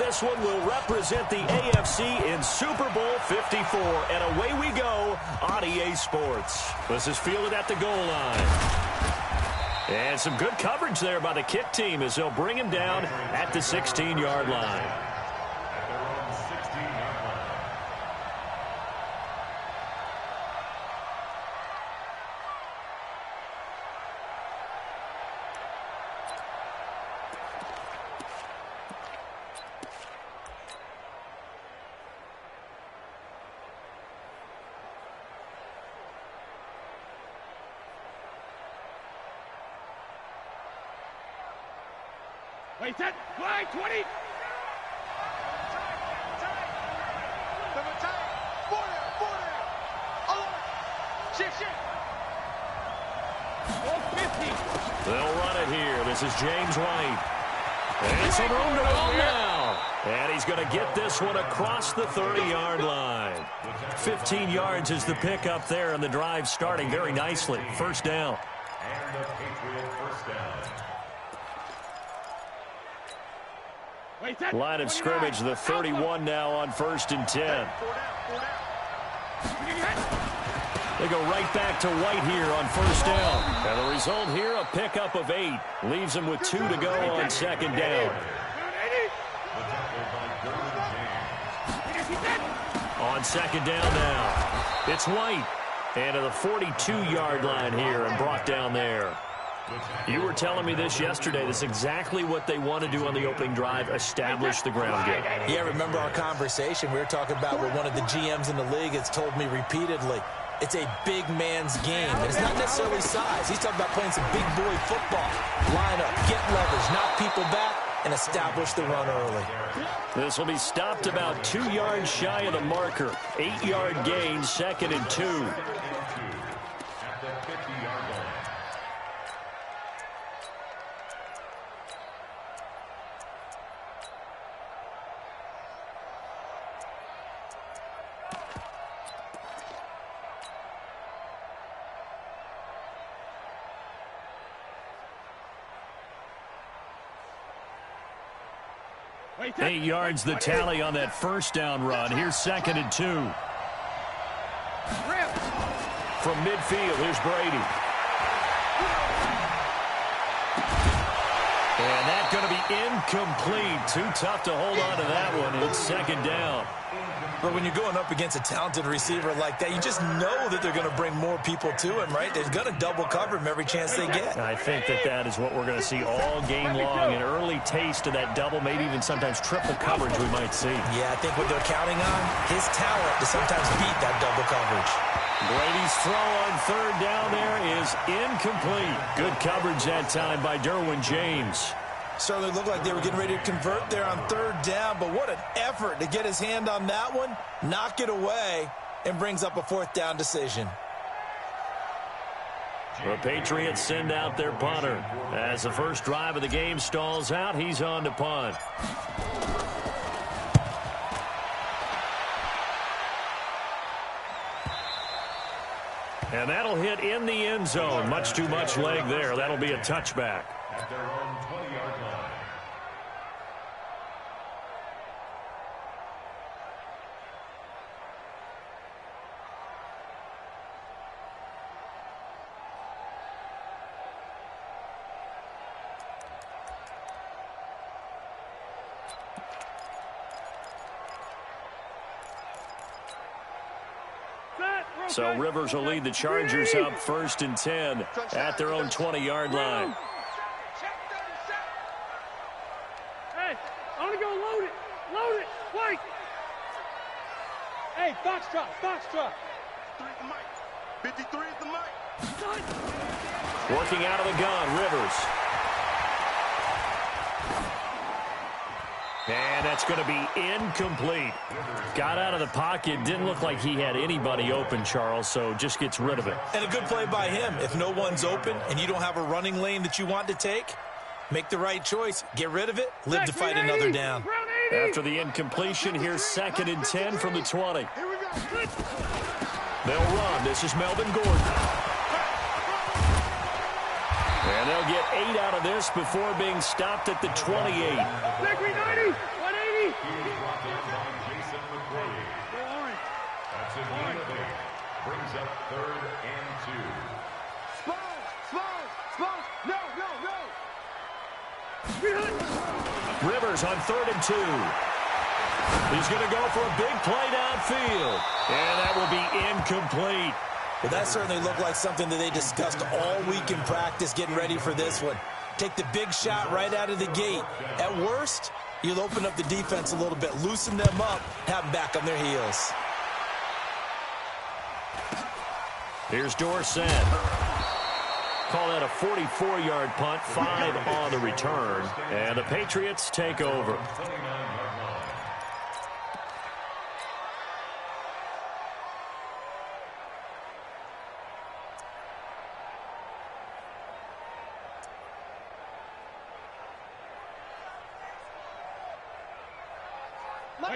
this one will represent the AFC in Super Bowl 54. And away we go on EA Sports. This is fielded at the goal line. And some good coverage there by the kick team as they'll bring him down at the 16-yard line. Wait, set, fly, 20. They'll run it here. This is James White. And some room to roll now. And he's going to get this one across the 30-yard line. 15 yards is the pickup there, and the drive starting very nicely. First down. And the Patriot first down. Line of scrimmage, the 31 now on 1st and 10. They go right back to White here on 1st down. And the result here, a pickup of 8. Leaves them with 2 to go on 2nd down. On 2nd down now, it's White. And to the 42-yard line here and brought down there. You were telling me this yesterday. This is exactly what they want to do on the opening drive, establish the ground game. Yeah, remember our conversation. We were talking about what one of the GMs in the league has told me repeatedly. It's a big man's game. And it's not necessarily size. He's talking about playing some big boy football. Line up, get leverage, knock people back, and establish the run early. This will be stopped about 2 yards shy of the marker. 8-yard gain, 2nd and 2. Wait, 8 yards the tally on that first down run. Here's 2nd and 2. From midfield, here's Brady. And that's going to be incomplete. Too tough to hold on to that one. It's 2nd down. But when you're going up against a talented receiver like that, you just know that they're going to bring more people to him, right? They're going to double cover him every chance they get. I think that is what we're going to see all game long. An early taste of that double, maybe even sometimes triple coverage we might see. Yeah, I think what they're counting on, his talent to sometimes beat that double coverage. Brady's throw on 3rd down there is incomplete. Good coverage that time by Derwin James. Certainly looked like they were getting ready to convert there on 3rd down, but what an effort to get his hand on that one, knock it away, and brings up a 4th down decision. The Patriots send out their punter. As the first drive of the game stalls out, he's on to punt. And that'll hit in the end zone. Much too much leg there. That'll be a touchback. At their own 20-yard line. So Rivers will lead the Chargers up 1st and 10 at their own 20-yard line. Hey, I want to go load it, White. Hey, Foxtrot. 53 is the mic. Working out of the gun, Rivers. And that's going to be incomplete. Got out of the pocket. Didn't look like he had anybody open, Charles, so just gets rid of it. And a good play by him. If no one's open and you don't have a running lane that you want to take, make the right choice. Get rid of it. Live to fight another down. After the incompletion, here's 2nd and 10 from the 20. They'll run. This is Melvin Gordon. And they'll get 8 out of this before being stopped at the 28. Steelers on 3rd and 2. He's going to go for a big play downfield. And that will be incomplete. Well, that certainly looked like something that they discussed all week in practice getting ready for this one. Take the big shot right out of the gate. At worst, you'll open up the defense a little bit, loosen them up, have them back on their heels. Here's Dorsett. Call that a 44-yard punt, 5 on the return. And the Patriots take over.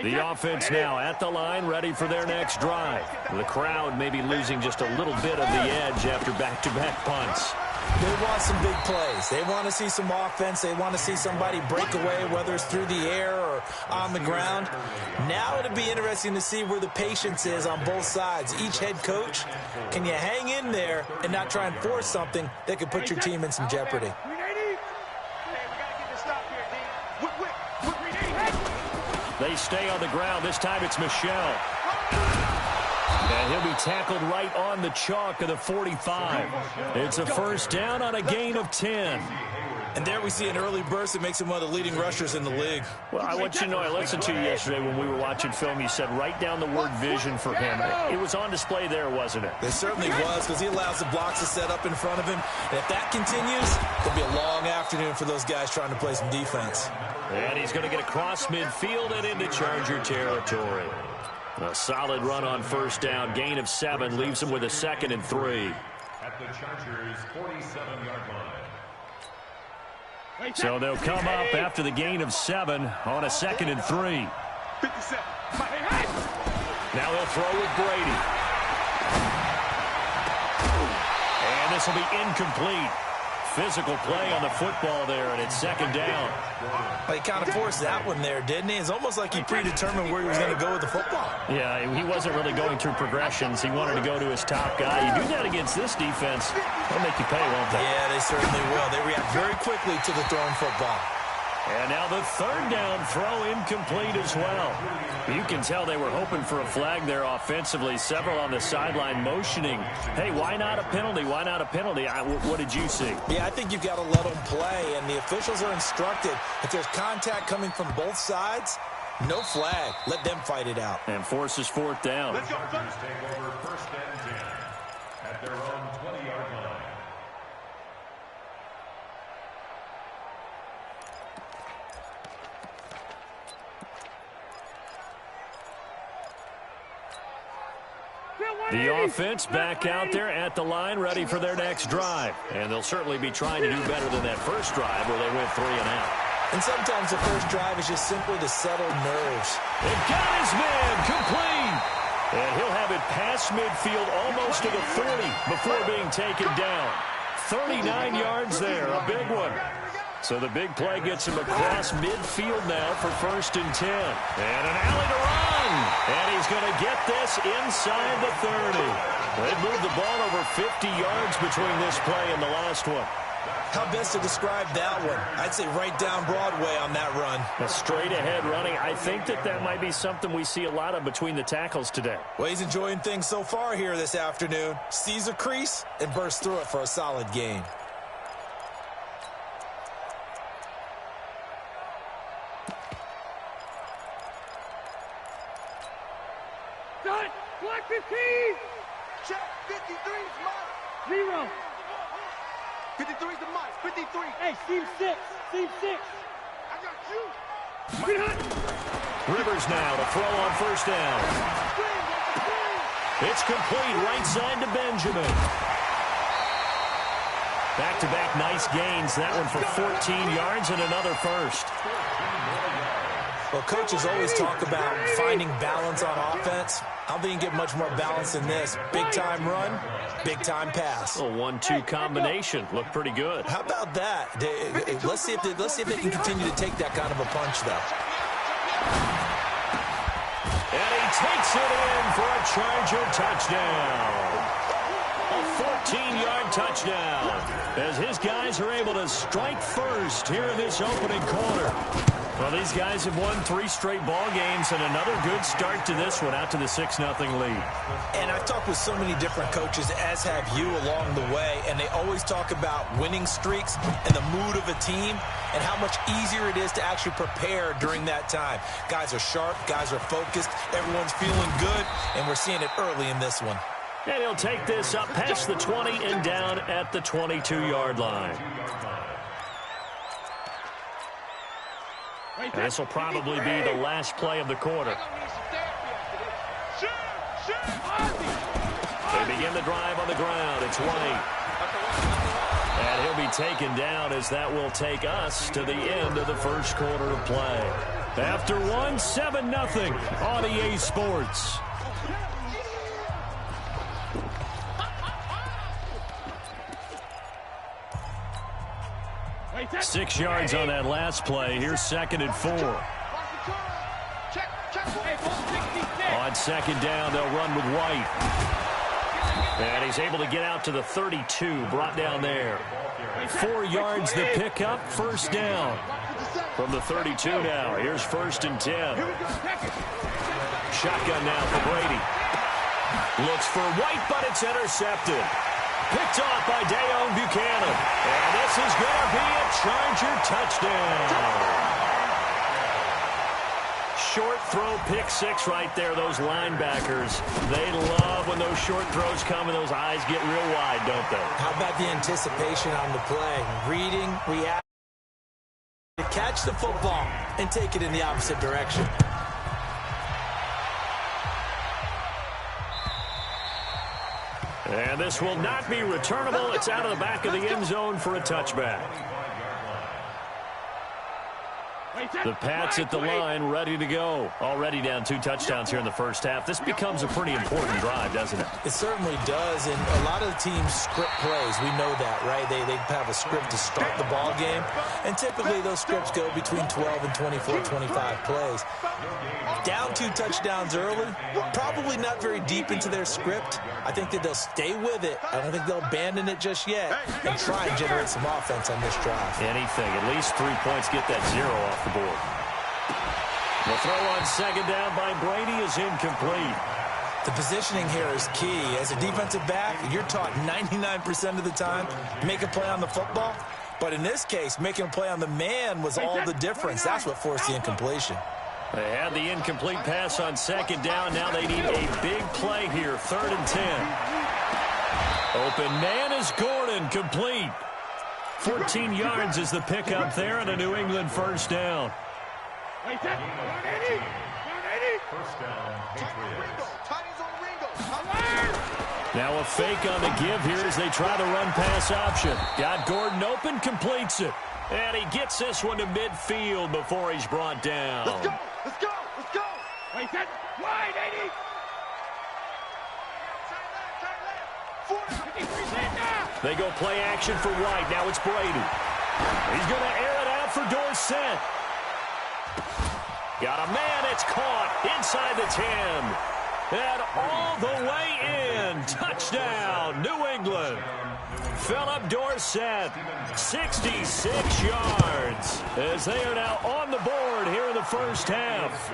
The offense now at the line, ready for their next drive. The crowd may be losing just a little bit of the edge after back-to-back punts. They want some big plays. They want to see some offense. They want to see somebody break away, whether it's through the air or on the ground. Now it'll be interesting to see where the patience is on both sides. Each head coach, can you hang in there and not try and force something that could put your team in some jeopardy? They stay on the ground. This time it's Michel. And he'll be tackled right on the chalk of the 45. It's a first down on a gain of 10. And there we see an early burst that makes him one of the leading rushers in the league. Well, I want you to know, I listened to you yesterday when we were watching film. You said write down the word vision for him. It was on display there, wasn't it? It certainly was, because he allows the blocks to set up in front of him. And if that continues, it'll be a long afternoon for those guys trying to play some defense. And he's going to get across midfield and into Charger territory. A solid run on first down. Gain of 7 leaves him with a 2nd and 3. At the Chargers' 47-yard line. So they'll come up after the gain of 7 on a 2nd and 3. 57. Now they'll throw with Brady. And this will be incomplete. Physical play on the football there, and it's 2nd down. Well, he kind of forced that one there, didn't he? It's almost like he predetermined where he was going to go with the football. Yeah, he wasn't really going through progressions. He wanted to go to his top guy. You do that against this defense, they'll make you pay, won't they? Yeah, they certainly will. They react very quickly to the thrown football. And now the 3rd down throw incomplete as well. You can tell they were hoping for a flag there offensively. Several on the sideline motioning. Hey, why not a penalty? Why not a penalty? What did you see? Yeah, I think you've got to let them play, and the officials are instructed if there's contact coming from both sides, no flag. Let them fight it out. And forces 4th down. Let's go. Take over 1st and 10 at their own 20-yard line. The offense back out there at the line, ready for their next drive. And they'll certainly be trying to do better than that first drive where they went 3 and out. And sometimes the first drive is just simply to settle nerves. They've got his man complete. And he'll have it past midfield almost to the 40 before being taken down. 39 yards there, a big one. So the big play gets him across midfield now for 1st and 10. And an alley to run. And he's going to get this inside the 30. They've moved the ball over 50 yards between this play and the last one. How best to describe that one? I'd say right down Broadway on that run. A straight ahead running. I think that might be something we see a lot of between the tackles today. Well, he's enjoying things so far here this afternoon. Sees a crease and bursts through it for a solid gain. Done. Black 15. Check. 53 is mine. 0. 53 is the mice. 53. Hey, seam 6. Seam 6. I got you. Get hot. Rivers now to throw on first down. It's complete right side to Benjamin. Back-to-back nice gains. That one for 14 yards and another first. Well, coaches always talk about finding balance on offense. I don't think you can get much more balance than this. Big-time run, big-time pass. A 1-2 combination. Looked pretty good. How about that? Let's see if they can continue to take that kind of a punch, though. And he takes it in for a Charger touchdown. A 14-yard touchdown as his guys are able to strike first here in this opening quarter. Well, these guys have won 3 straight ball games and another good start to this one out to the 6-0 lead. And I've talked with so many different coaches, as have you, along the way, and they always talk about winning streaks and the mood of a team and how much easier it is to actually prepare during that time. Guys are sharp, guys are focused, everyone's feeling good, and we're seeing it early in this one. And he'll take this up past the 20 and down at the 22-yard line. This will probably be the last play of the quarter. They begin the drive on the ground. It's White. And he'll be taken down as that will take us to the end of the first quarter of play. After one, 7-0 on EA Sports. 6 yards on that last play. Here's 2nd and 4. On 2nd down, they'll run with White. And he's able to get out to the 32, brought down there. 4 yards the pickup, 1st down. From the 32 now, here's 1st and 10. Shotgun now for Brady. Looks for White, but it's intercepted. Picked off by Dayon Buchanan. And this is going to be a Charger touchdown. Short throw, pick 6 right there. Those linebackers, they love when those short throws come and those eyes get real wide, don't they? How about the anticipation on the play? Reading, reacting, to catch the football and take it in the opposite direction. And this will not be returnable. It's out of the back of the end zone for a touchback. The Pats at the line, ready to go. Already down 2 touchdowns here in the first half. This becomes a pretty important drive, doesn't it? It certainly does, and a lot of the teams script plays. We know that, right? They have a script to start the ball game, and typically those scripts go between 12 and 24, 25 plays. Down 2 touchdowns early, probably not very deep into their script. I think that they'll stay with it. I don't think they'll abandon it just yet and try and generate some offense on this drive. Anything. At least 3 points, get that 0 off the board. The throw on 2nd down by Brady is incomplete. The positioning here is key. As a defensive back, you're taught 99% of the time, make a play on the football. But in this case, making a play on the man was all the difference. That's what forced the incompletion. They had the incomplete pass on 2nd down. Now they need a big play here, 3rd and 10. Open man is Gordon, complete. 14 yards is the pickup there and a New England 1st down. First down, Patriots. Now a fake on the give here as they try the run-pass option. Got Gordon open, completes it. And he gets this one to midfield before he's brought down. Let's go, let's go, let's go. Wait, that wide, 80. They go play action for White. Now it's Brady. He's going to air it out for Dorsett. Got a man. It's caught inside the 10. And all the way in. Touchdown, New England. Philip Dorsett, 66 yards, as they are now on the board here in the first half.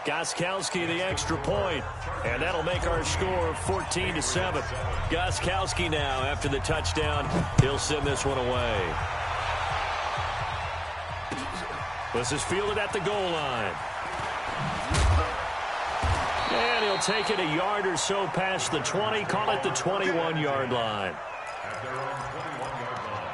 Gostkowski the extra point, and that'll make our score 14-7. Gostkowski now, after the touchdown, he'll send this one away. This is fielded at the goal line. And he'll take it a yard or so past the 20, call it the 21-yard line. At their own 21-yard line.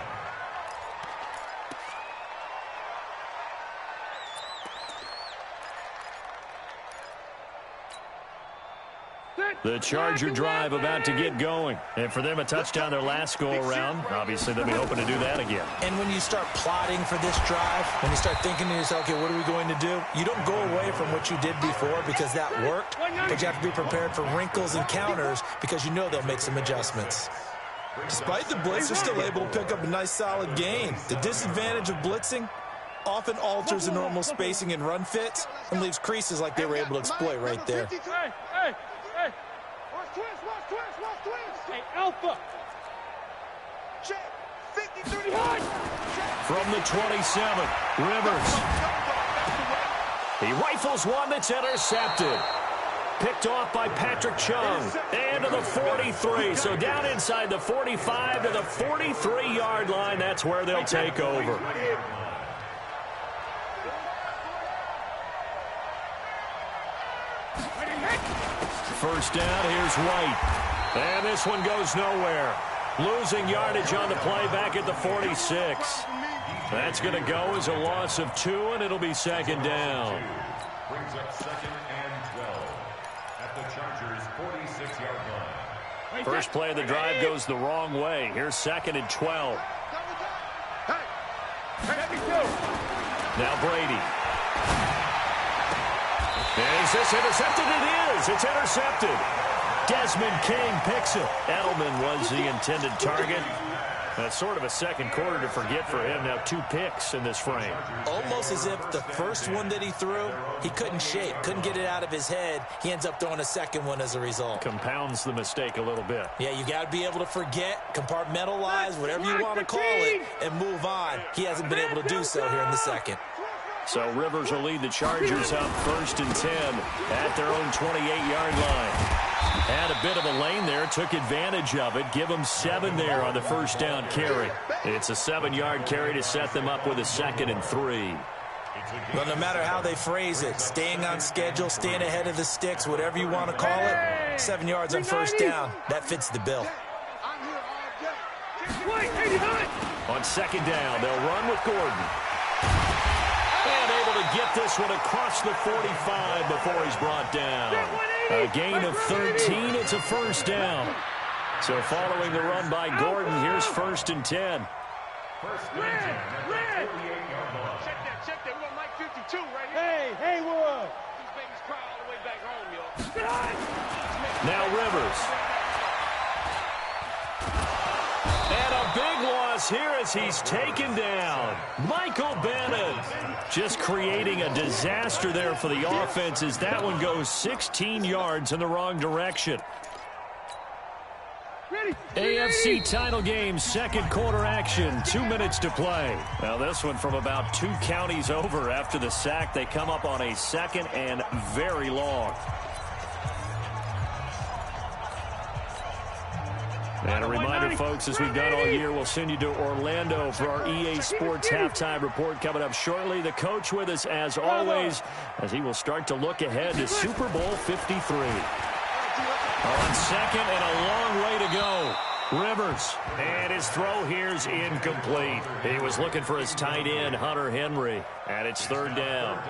The Charger drive about to get going. And for them, a touchdown their last go-around. Obviously, they'll be hoping to do that again. And when you start plotting for this drive, when you start thinking to yourself, okay, what are we going to do? You don't go away from what you did before because that worked, but you have to be prepared for wrinkles and counters because you know they'll make some adjustments. Despite the blitz, they're still able to pick up a nice, solid gain. The disadvantage of blitzing often alters the normal spacing and run fits and leaves creases like they were able to exploit right there. Hey. Watch twist. Hey, Alpha. Check. 53. From the 27, Rivers. He rifles one that's intercepted. Picked off by Patrick Chung. And to the 43. So down inside the 45 to the 43-yard line. That's where they'll take over. First down, here's White. And this one goes nowhere. Losing yardage on the play back at the 46. That's going to go as a loss of 2, and it'll be second down. Brings up second and 12 at the Chargers' 46-yard line. First play of the drive goes the wrong way. Here's second and 12. Now Brady. Is this intercepted? It is. It's intercepted. Desmond King picks it. Edelman was the intended target. That's sort of a second quarter to forget for him. Now 2 picks in this frame. Almost as if the first one that he threw, he couldn't shake, couldn't get it out of his head. He ends up throwing a second one as a result. Compounds the mistake a little bit. Yeah, you got to be able to forget, compartmentalize, whatever you want to call it, and move on. He hasn't been able to do so here in the second. So Rivers will lead the Chargers up first and 10 at their own 28-yard line. Had a bit of a lane there, took advantage of it. Give them 7 there on the first down carry. It's a 7-yard carry to set them up with a second and 3. Well, no matter how they phrase it, staying on schedule, staying ahead of the sticks, whatever you want to call it, 7 yards on first down, that fits the bill. On second down, they'll run with Gordon. And able to get this one across the 45 before he's brought down. A gain of 13, it's a first down. So following the run by Gordon, here's first and 10. First and 10 at the 48-yard line. Check that. We got Mike 52 right here. Hey, what? These babies cry all the way back home, yo. Now Rivers. And a big loss here as he's taken down. Michael Bennett just creating a disaster there for the offense as that one goes 16 yards in the wrong direction. AFC title game, second quarter action, 2 minutes to play. Now this one from about 2 counties over after the sack. They come up on a second and very long. And a reminder, folks, as we've done all year, we'll send you to Orlando for our EA Sports halftime report coming up shortly. The coach with us, as always, as he will start to look ahead to Super Bowl 53. On second and a long way to go. Rivers, and his throw here's incomplete. He was looking for his tight end, Hunter Henry, and it's third down.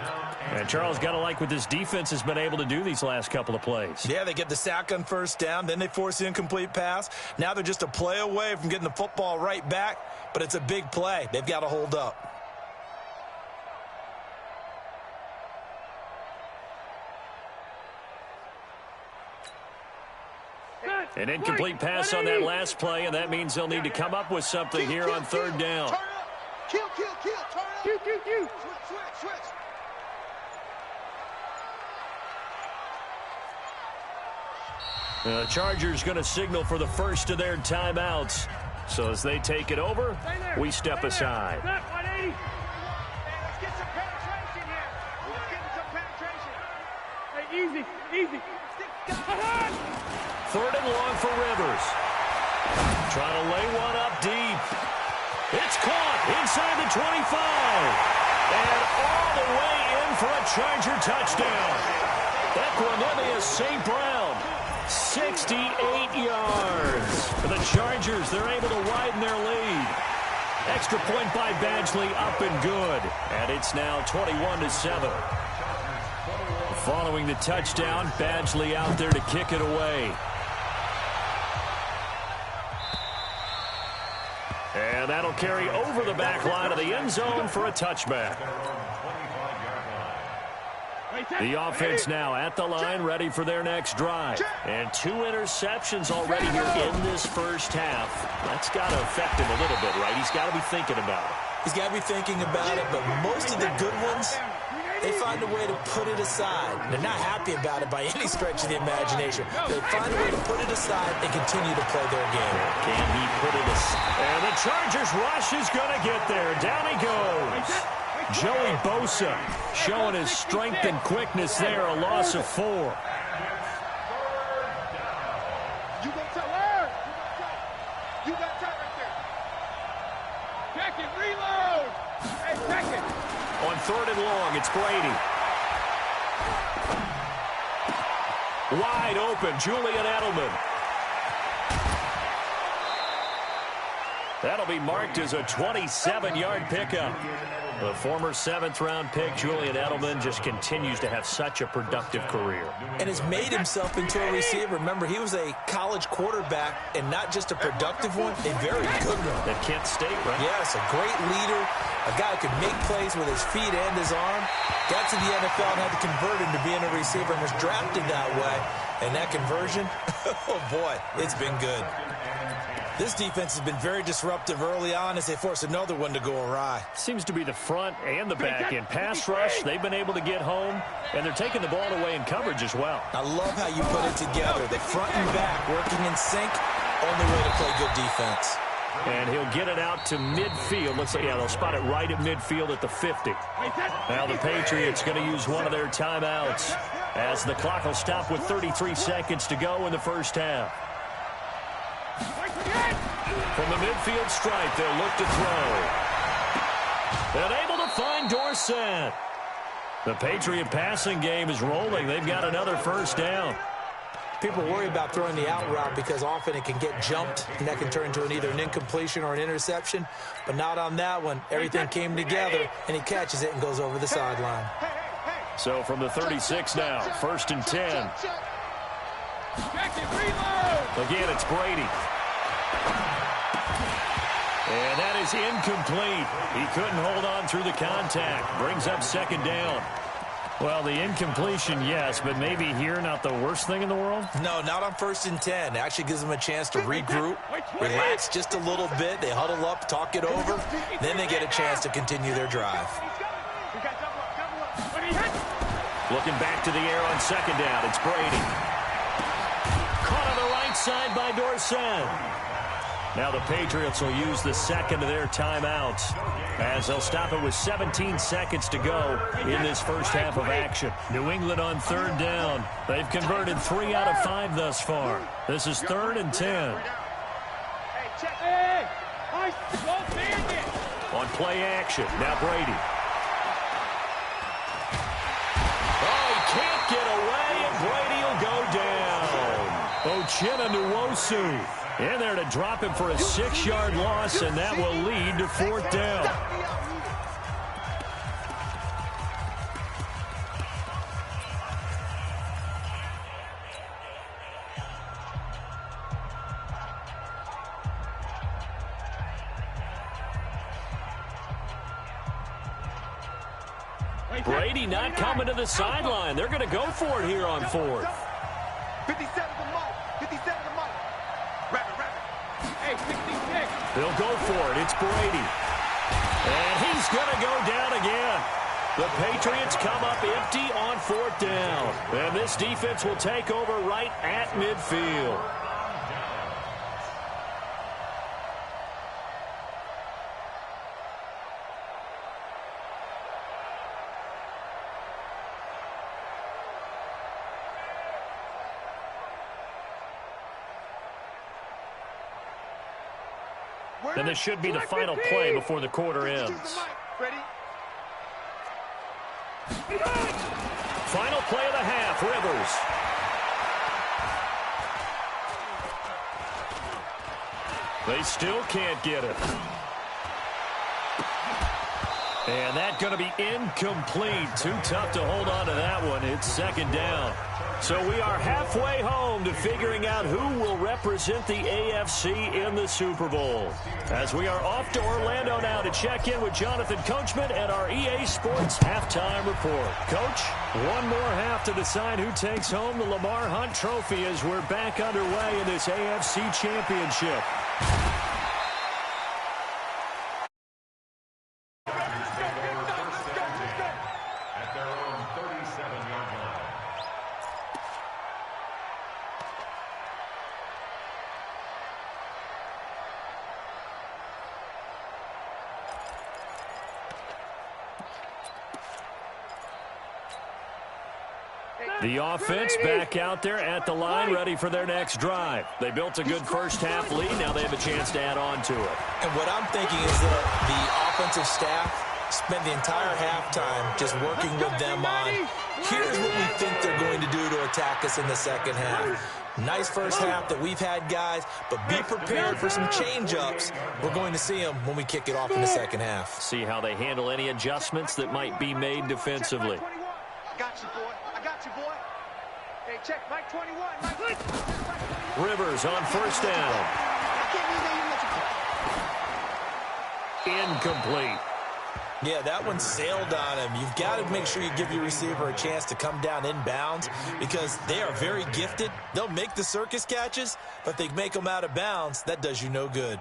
And Charles, got to like what this defense has been able to do these last couple of plays. Yeah, they get the sack on first down, then they force the incomplete pass. Now they're just a play away from getting the football right back, but it's a big play. They've got to hold up. An incomplete pass on that last play, and that means they'll need to come up with something here on third down. Kill, turn up. Switch. The Chargers going to signal for the first of their timeouts. So as they take it over, we step aside. Let's get some penetration here. We're getting some penetration. Hey, easy. Third and long for Rivers. Trying to lay one up deep. It's caught inside the 25. And all the way in for a Charger touchdown. Equanimeous St. Brown. 68 yards. For the Chargers, they're able to widen their lead. Extra point by Badgley, up and good. And it's now 21-7. Following the touchdown, Badgley out there to kick it away. And that'll carry over the back line of the end zone for a touchback. The offense now at the line, ready for their next drive. And 2 interceptions already here in this first half. That's got to affect him a little bit, right? He's got to be thinking about it. He's got to be thinking about it, but most of the good ones, they find a way to put it aside. They're not happy about it by any stretch of the imagination. They find a way to put it aside and continue to play their game. Can he put it aside? And the Chargers rush is going to get there. Down he goes. Joey Bosa showing his strength and quickness there, a loss of 4. You gonna tell her? You got time right there. Check it, reload. Hey, check it. On 3rd and long, it's Brady. Wide open, Julian Edelman. That'll be marked as a 27-yard pickup. The former 7th-round pick, Julian Edelman, just continues to have such a productive career. And has made himself into a receiver. Remember, he was a college quarterback, and not just a productive one, a very good one. At Kent State, right? Yes, a great leader, a guy who could make plays with his feet and his arm. Got to the NFL and had to convert him to being a receiver and was drafted that way. And that conversion, oh boy, it's been good. This defense has been very disruptive early on as they force another one to go awry. Seems to be the front and the back. In pass rush, they've been able to get home, and they're taking the ball away in coverage as well. I love how you put it together. The front and back working in sync, only way to play good defense. And he'll get it out to midfield. Looks like, yeah, they'll spot it right at midfield at the 50. Now the Patriots going to use one of their timeouts as the clock will stop with 33 seconds to go in the first half. From the midfield stripe, they'll look to throw. And able to find Dorsett. The Patriot passing game is rolling. They've got another first down. People worry about throwing the out route because often it can get jumped, and that can turn into either an incompletion or an interception. But not on that one. Everything came together, and he catches it and goes over the sideline. So from the 36 now, 1st and 10. Again, it's Brady. And that is incomplete. He couldn't hold on through the contact. Brings up 2nd down. Well, the incompletion, yes, but maybe here not the worst thing in the world? No, not on 1st and 10. It actually gives them a chance to regroup, relax just a little bit. They huddle up, talk it over. Then they get a chance to continue their drive. Looking back to the air on 2nd down. It's Brady. Caught on the right side by Dorsett. Now the Patriots will use the 2nd of their timeouts as they'll stop it with 17 seconds to go in this first half of action. New England on 3rd down. They've converted 3 out of 5 thus far. This is 3rd and 10. On play action, now Brady. Oh, he can't get away, and Brady will go down. Uchenna Nwosu in there to drop him for a 6-yard loss, and that will lead to 4th down. Brady not coming to the sideline. They're going to go for it here on 4th. 57 to Mike. 57 to Mike. Rabbit. Hey, 66. They'll go for it. It's Brady. And he's going to go down again. The Patriots come up empty on 4th down. And this defense will take over right at midfield. And this should be the final play before the quarter ends. Final play of the half, Rivers. They still can't get it. And that's going to be incomplete. Too tough to hold on to that one. It's 2nd down. So we are halfway home to figuring out who will represent the AFC in the Super Bowl. As we are off to Orlando now to check in with Jonathan Coachman and our EA Sports halftime report. Coach, one more half to decide who takes home the Lamar Hunt Trophy as we're back underway in this AFC Championship. The offense back out there at the line, ready for their next drive. They built a good first-half lead. Now they have a chance to add on to it. And what I'm thinking is that the offensive staff spent the entire halftime just working with them on, here's what we think they're going to do to attack us in the second half. Nice first half that we've had, guys, but be prepared for some change-ups. We're going to see them when we kick it off in the second half. See how they handle any adjustments that might be made defensively. I got you, boy. I got you, boy. Hey, check Mike 21. Mike 21. Rivers on first down. Incomplete. Yeah, that one sailed on him. You've got to make sure you give your receiver a chance to come down inbounds because they are very gifted. They'll make the circus catches, but if they make them out of bounds, that does you no good.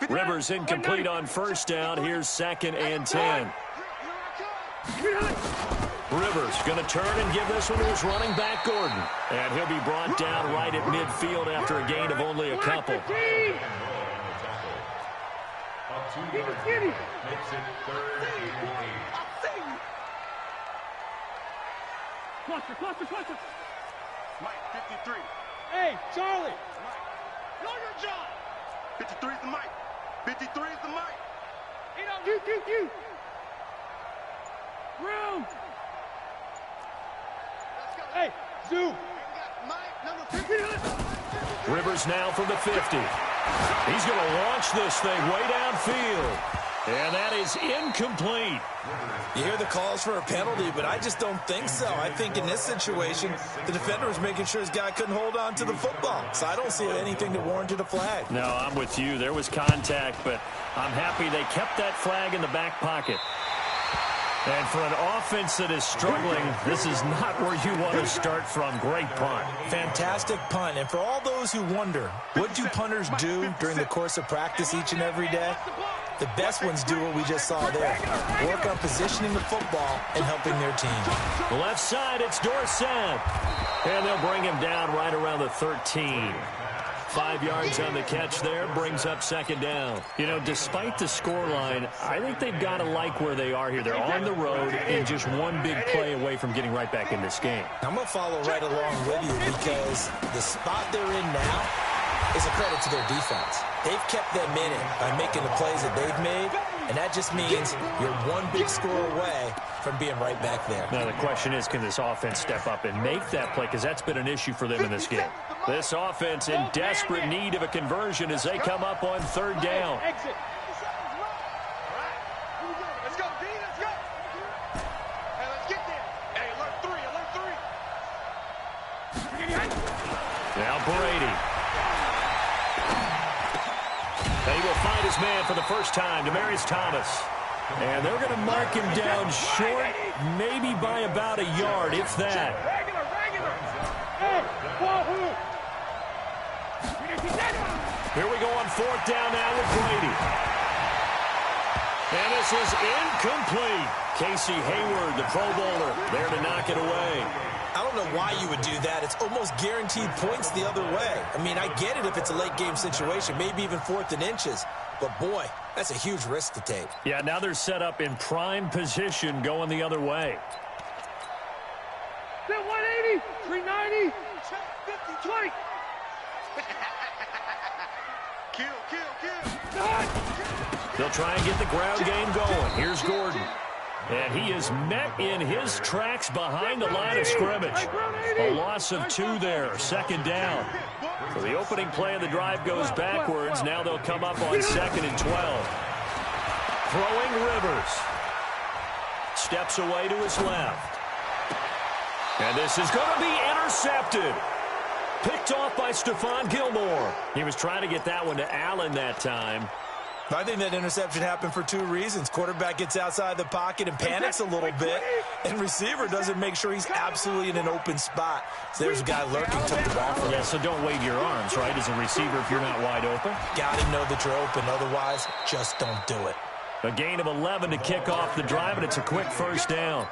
Rivers incomplete on first down. Here's 2nd and 10. Rivers going to turn and give this one to his running back, Gordon. And he'll be brought down right at midfield after a gain of only a couple. Makes it 3rd and 8. Cluster. Mike 53. Hey, Charlie. Mike. Know your job. 53 is the Mike. 53 is the Mike. You. Room. Hey, Zoo. Mike, number 50. Rivers now from the 50. He's going to launch this thing way downfield. And that is incomplete. You hear the calls for a penalty, but I just don't think so. I think in this situation, the defender was making sure his guy couldn't hold on to the football. So I don't see anything that warranted a flag. No, I'm with you. There was contact, but I'm happy they kept that flag in the back pocket. And for an offense that is struggling, this is not where you want to start from. Great punt. Fantastic punt. And for all those who wonder, what do punters do during the course of practice each and every day? The best ones do what we just saw there. Work on positioning the football and helping their team. The left side, it's Dorsett. And they'll bring him down right around the 13. 5 yards on the catch there, brings up 2nd down. You know, despite the scoreline, I think they've got to like where they are here. They're on the road and just one big play away from getting right back in this game. I'm going to follow right along with you because the spot they're in now is a credit to their defense. They've kept them in it by making the plays that they've made, and that just means you're one big score away from being right back there. Now, the question is, can this offense step up and make that play? Because that's been an issue for them in this game. This offense in desperate need of a conversion as they come up on 3rd down. Exit. Let's go, D. Let's go. Hey, let's get there. Hey, alert 3. Now Brady. He will find his man for the first time, Demaryius Thomas. And they're going to mark him down short, maybe by about a yard, if that. Regular. Hey, ball who? Here we go on 4th down now with Brady. And this is incomplete. Casey Hayward, the Pro Bowler, there to knock it away. I don't know why you would do that. It's almost guaranteed points the other way. I mean, I get it if it's a late game situation, maybe even 4th and inches. But, boy, that's a huge risk to take. Yeah, now they're set up in prime position going the other way. 180, 390, 20. Kill. They'll try and get the ground game going. Here's Gordon. And he is met in his tracks behind the line of scrimmage. A loss of 2 there, 2nd down. So the opening play of the drive goes backwards. Now they'll come up on 2nd and 12. Throwing Rivers. Steps away to his left. And this is going to be intercepted. Picked off by Stephon Gilmore. He was trying to get that one to Allen that time. I think that interception happened for 2 reasons. Quarterback gets outside the pocket and panics a little bit, and receiver doesn't make sure he's absolutely in an open spot. So there's a guy lurking, took the ball from him. Yeah, so don't wave your arms, right, as a receiver if you're not wide open. Got to know that you're open. Otherwise, just don't do it. A gain of 11 to kick off the drive, and it's a quick 1st down.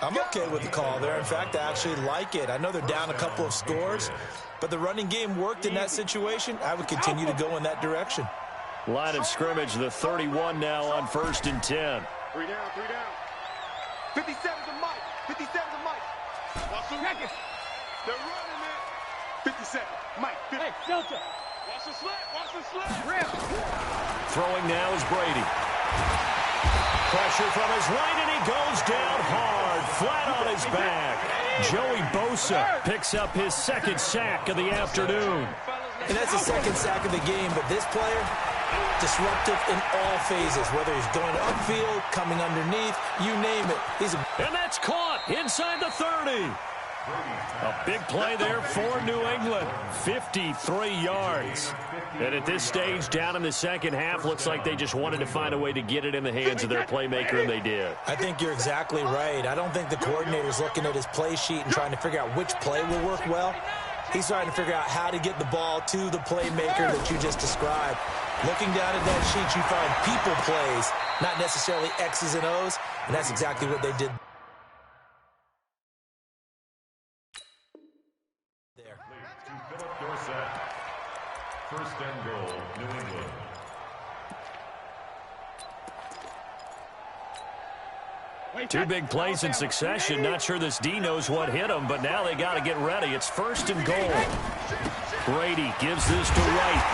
I'm okay with the call there. In fact, I actually like it. I know they're down a couple of scores, but the running game worked in that situation. I would continue to go in that direction. Line of scrimmage, the 31 now on 1st and 10. 3 down, 3 down. 57's a Mike. 57's a Mike. Watch the record. They're running it. 57. Mike. 50. Hey, Delta. Watch the slant. Watch the slant. Rip. Throwing now is Brady. Pressure from his right, and he goes down hard, flat on his back. Joey Bosa picks up his 2nd sack of the afternoon. And that's the 2nd sack of the game, but this player, disruptive in all phases, whether he's going upfield, coming underneath, you name it. And that's caught inside the 30. A big play there for New England, 53 yards. And at this stage, down in the second half, looks like they just wanted to find a way to get it in the hands of their playmaker, and they did. I think you're exactly right. I don't think the coordinator's looking at his play sheet and trying to figure out which play will work well. He's trying to figure out how to get the ball to the playmaker that you just described. Looking down at that sheet, you find people plays, not necessarily X's and O's, and that's exactly what they did there. To Philip Dorsett. 1st and goal, New England. Two big plays in succession. Not sure this D knows what hit him, but now they got to get ready. It's 1st and goal. Brady gives this to Wright.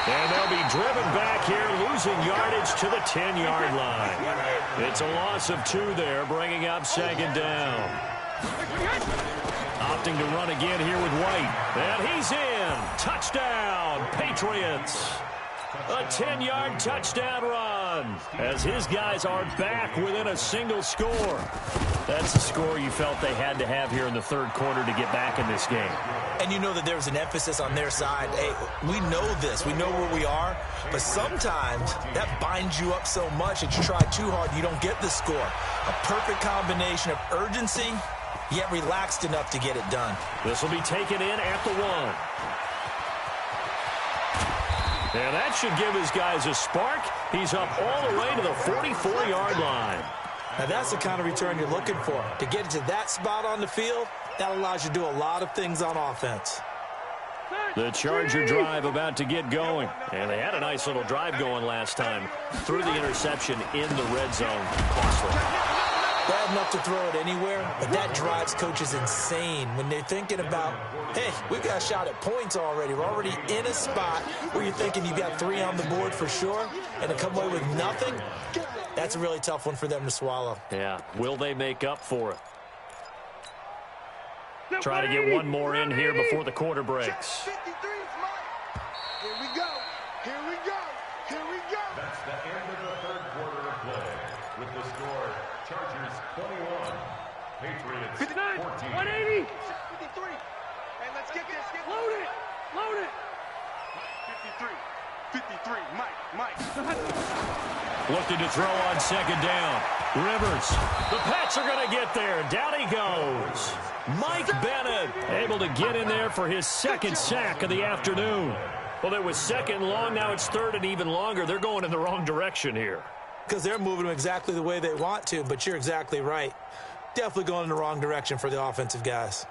And they'll be driven back here, losing yardage to the 10-yard line. It's a loss of 2 there, bringing up 2nd down. Opting to run again here with White. And he's in. Touchdown, Patriots. A 10-yard touchdown run as his guys are back within a single score. That's the score you felt they had to have here in the 3rd quarter to get back in this game. And you know that there was an emphasis on their side. Hey, we know this. We know where we are. But sometimes that binds you up so much that you try too hard, you don't get the score. A perfect combination of urgency, yet relaxed enough to get it done. This will be taken in at the 1. And that should give his guys a spark. He's up all the way to the 44-yard line. Now, that's the kind of return you're looking for. To get to that spot on the field, that allows you to do a lot of things on offense. The Charger drive about to get going. And they had a nice little drive going last time. Threw the interception in the red zone. Costly. Bad enough to throw it anywhere, but that drives coaches insane when they're thinking about, hey, we've got a shot at points already. We're already in a spot where you're thinking you've got 3 on the board for sure, and to come away with nothing, that's a really tough one for them to swallow. Yeah, will they make up for it? Try to get one more in here before the quarter breaks. 53 is mine. Here we go. Here we go. Here we go. That's the end of the 3rd quarter of play. With the score, Chargers 21, Patriots 59, 14. 180. 53. Hey, let's get this. Load it. Load it. 53. 53. Mike. Looking to throw on 2nd down. Rivers. The Pats are going to get there. Down he goes. Mike Bennett able to get in there for his 2nd sack of the afternoon. Well, it was 2nd long. Now it's 3rd and even longer. They're going in the wrong direction here. Because they're moving them exactly the way they want to, but you're exactly right. Definitely going in the wrong direction for the offensive guys.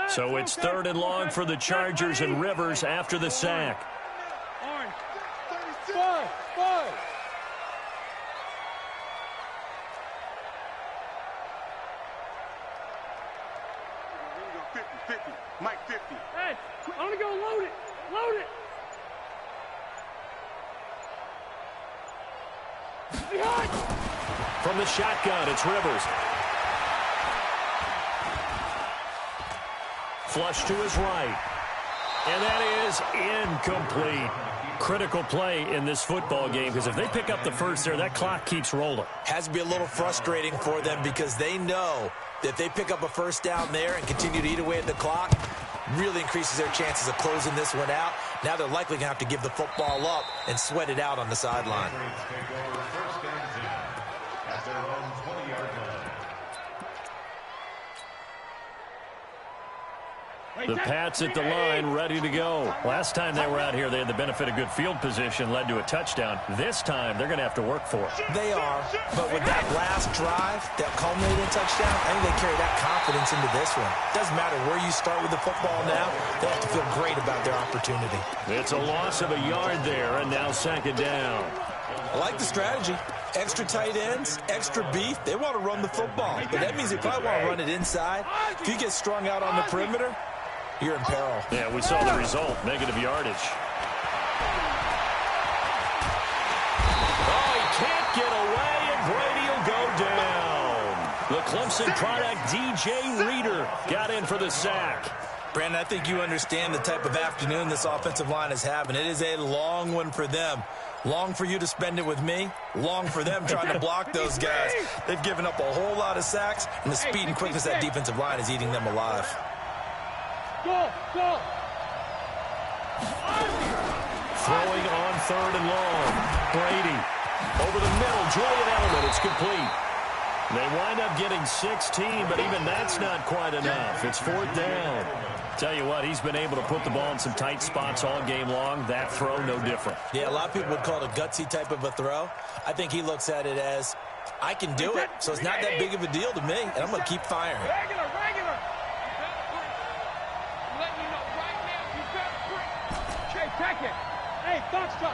So it's 3rd and long for the Chargers, and Rivers after the sack. Orange. 5. Here we go. 50. Mike 50. Hey, I want to go load it. Load it. Behind. From the shotgun, it's Rivers. Flush to his right. And that is incomplete. Critical play in this football game, because if they pick up the first there, that clock keeps rolling. Has to be a little frustrating for them because they know that if they pick up a 1st down there and continue to eat away at the clock, really increases their chances of closing this one out. Now they're likely going to have to give the football up and sweat it out on the sideline. Take over 1st and 10 at their own 20-yard line. The Pats at the line, ready to go. Last time they were out here, they had the benefit of good field position, led to a touchdown. This time, they're going to have to work for it. They are, but with that last drive that culminated in a touchdown, I think they carry that confidence into this one. Doesn't matter where you start with the football now, they'll have to feel great about their opportunity. It's a loss of a yard there, and now second down. I like the strategy. Extra tight ends, extra beef. They want to run the football, but that means they probably want to run it inside. If you get strung out on the perimeter, you're in peril. Yeah, we saw the result, negative yardage. Oh, he can't get away, and Brady will go down. The Clemson product, DJ Reader, got in for the sack. Brandon, I think you understand the type of afternoon this offensive line is having. It is a long one for them. Long for you to spend it with me. Long for them trying to block those guys. They've given up a whole lot of sacks, and the speed and quickness of that defensive line is eating them alive. Go, go. Throwing on third and long. Brady over the middle. Julian Edelman. It's complete. They wind up getting 16, but even that's not quite enough. It's fourth down. Tell you what, he's been able to put the ball in some tight spots all game long. That throw, no different. Yeah, a lot of people would call it a gutsy type of a throw. I think he looks at it as, I can do it, so it's not that big of a deal to me, and I'm going to keep firing. Regular. I'm letting you know right now, you better break. Okay, check it. Hey, Foxtrot.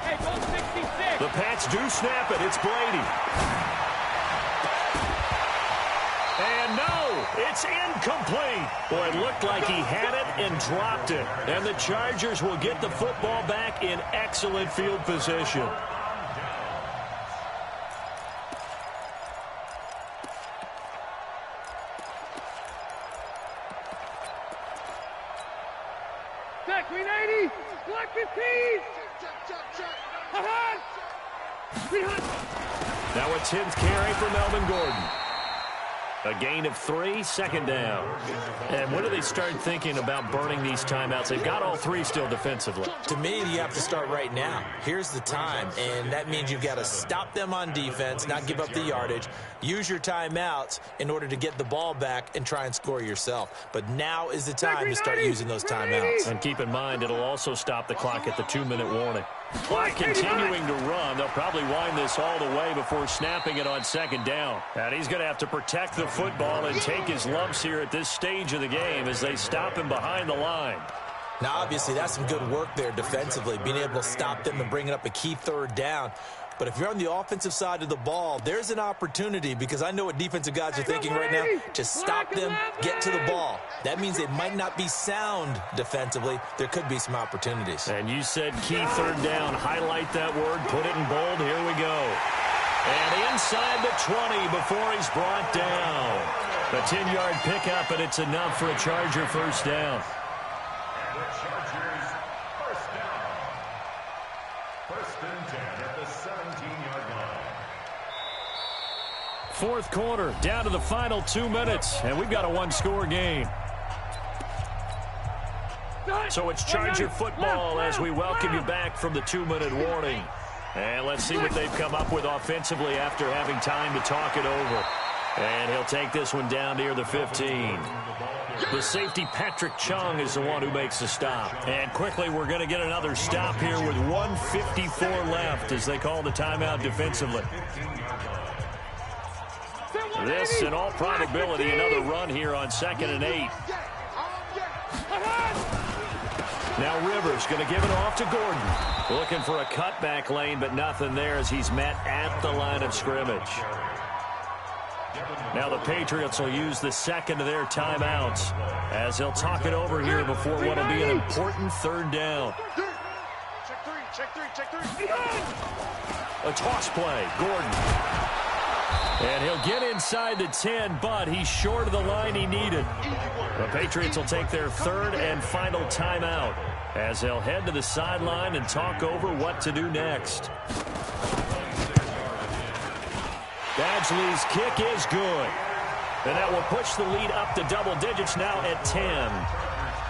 Hey, go 66. The Pats do snap it. It's Brady. And no, it's incomplete. Boy, it looked like he had it and dropped it. And the Chargers will get the football back in excellent field position. Back, 390. Block 15. Now a 10th carry for Melvin Gordon. A gain of 3, second down. And when do they start thinking about burning these timeouts? They've got all 3 still defensively. To me, you have to start right now. Here's the time, and that means you've got to stop them on defense, not give up the yardage, use your timeouts in order to get the ball back and try and score yourself. But now is the time to start using those timeouts. And keep in mind, it'll also stop the clock at the 2-minute warning. Clock continuing to run. They'll probably wind this all the way before snapping it on second down. And he's going to have to protect the football and take his lumps here at this stage of the game as they stop him behind the line. Now, obviously, that's some good work there defensively, being able to stop them and bringing up a key third down. But if you're on the offensive side of the ball, there's an opportunity, because I know what defensive guys are thinking right now, to stop them, get to the ball. That means they might not be sound defensively. There could be some opportunities. And you said key third down. Highlight that word. Put it in bold. Here we go. And inside the 20 before he's brought down. A 10-yard pickup, and it's enough for a Charger first down. And the Chargers first down. First and 10 at the 17-yard line. Fourth quarter, down to the final 2 minutes, and we've got a one-score game. So it's Charger football as we welcome you back from the 2-minute warning. And let's see what they've come up with offensively after having time to talk it over. And he'll take this one down near the 15. The safety, Patrick Chung, is the one who makes the stop. And quickly, we're going to get another stop here with 1:54 left as they call the timeout defensively. This, in all probability, another run here on 2nd and 8. Now Rivers going to give it off to Gordon. Looking for a cutback lane, but nothing there as he's met at the line of scrimmage. Now the Patriots will use the second of their timeouts as they'll talk it over here before what will be an important third down. Check three. A toss play, Gordon. And he'll get inside the 10, but he's short of the line he needed. The Patriots will take their third and final timeout as they'll head to the sideline and talk over what to do next. Badgley's kick is good. And that will push the lead up to double digits now at 10.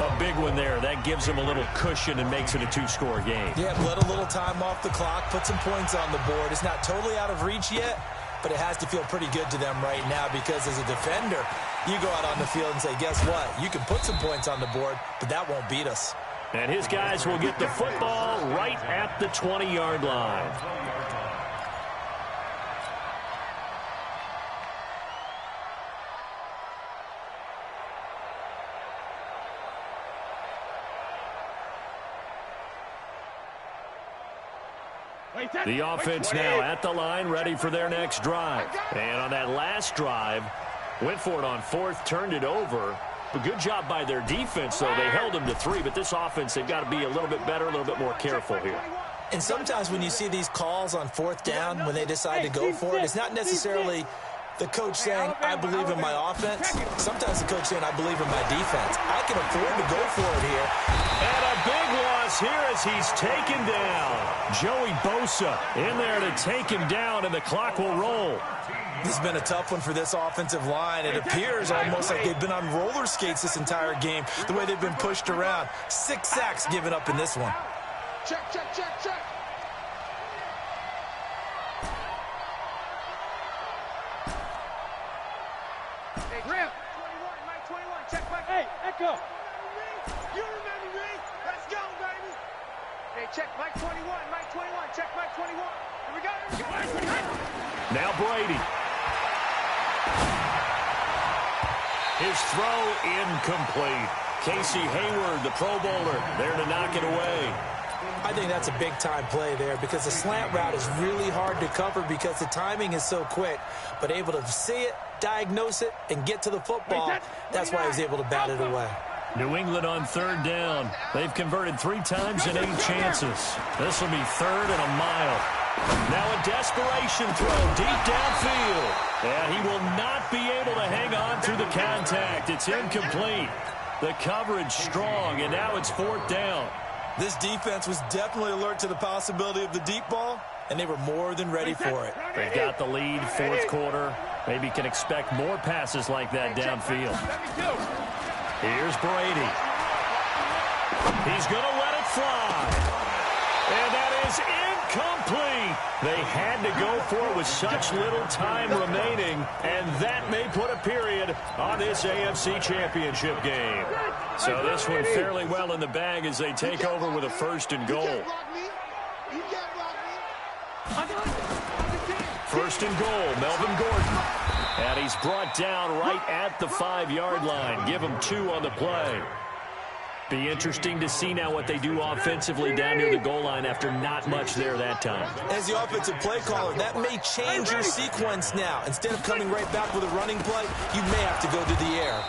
A big one there. That gives them a little cushion and makes it a 2-score game. Yeah, let a little time off the clock, put some points on the board. It's not totally out of reach yet, but it has to feel pretty good to them right now because as a defender, you go out on the field and say, guess what? You can put some points on the board, but that won't beat us. And his guys will get the football right at the 20-yard line. The offense now at the line, ready for their next drive. And on that last drive, went for it on fourth, turned it over. But good job by their defense, though. They held them to 3, but this offense, they've got to be a little bit better, a little bit more careful here. And sometimes when you see these calls on fourth down, when they decide to go for it, it's not necessarily the coach saying, I believe in my offense. Sometimes the coach saying, I believe in my defense. I can afford to go for it here. And a big loss here as he's taken down. Joey Bosa in there to take him down, and the clock will roll. This has been a tough one for this offensive line. It appears almost like they've been on roller skates this entire game, the way they've been pushed around. 6 sacks given up in this one. Check, check, check, check. Hey, Grim. 21, Mike 21. Check, Mike. Hey, Echo. You remember me? Let's go, baby. Hey, check, Mike 21, Mike 21. Check, Mike 21. Here we go, here we go. Now Brady. His throw incomplete. Casey Hayward, the Pro Bowler, there to knock it away. I think that's a big-time play there because the slant route is really hard to cover because the timing is so quick. But able to see it, diagnose it, and get to the football, that's why he was able to bat it away. New England on third down. They've converted 3 times in 8 chances. This will be third and a mile. Now a desperation throw deep downfield. And he will not be able to hang on through the contact. It's incomplete. The coverage strong, and now it's 4th down. This defense was definitely alert to the possibility of the deep ball, and they were more than ready for it. They've got the lead, 4th quarter. Maybe can expect more passes like that downfield. Here's Brady. He's going to let it fly. And that is incomplete. They had to go for it with such little time remaining, and that may put a period on this AFC Championship game. So this one fairly well in the bag as they take over with a 1st and goal. 1st and goal, Melvin Gordon. And he's brought down right at the 5-yard line. Give him 2 on the play. Be interesting to see now what they do offensively down near the goal line after not much there that time. As the offensive play caller, that may change your sequence now. Instead of coming right back with a running play, you may have to go to the air.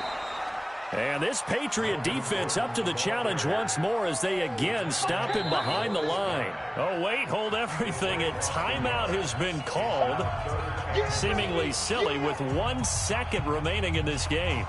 And this Patriot defense up to the challenge once more as they again stop him behind the line. Oh, wait, hold everything. A timeout has been called. Seemingly silly with 1 second remaining in this game.